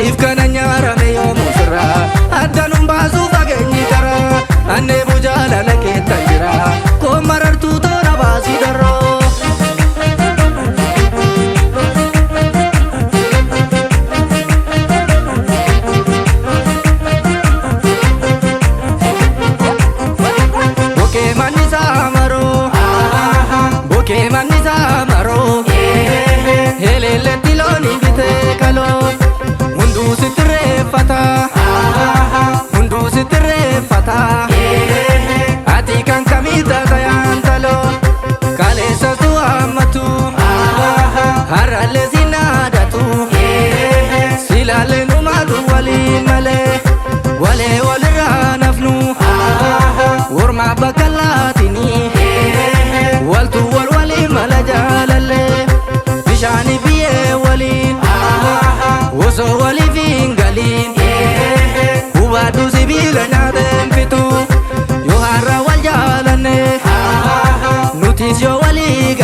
Siif kana nyaarame yoomuu sirraa addanum baasuu fageenyi karaa annee bujaalala keettan jira koo marartuu toora baasii darroo. Bokee mannisaa maroo bokee mannisaa maroo heleelletti loonii bitee kaloo. Hunduu sitti reeffata ati kan kamiita tayaan taloo kaleessa tu hammatu har'allee si naadatu silaalee numaatu waliin malee walee walirraa nafnu wormaa bakka laatini waltu wal waliin mala jaalallee bishaanii biyyee waliin osoo waliif hin galiin hubaadhu sibiila nyaateen fitu yoo har'a wal jaalanne nutis yoo walii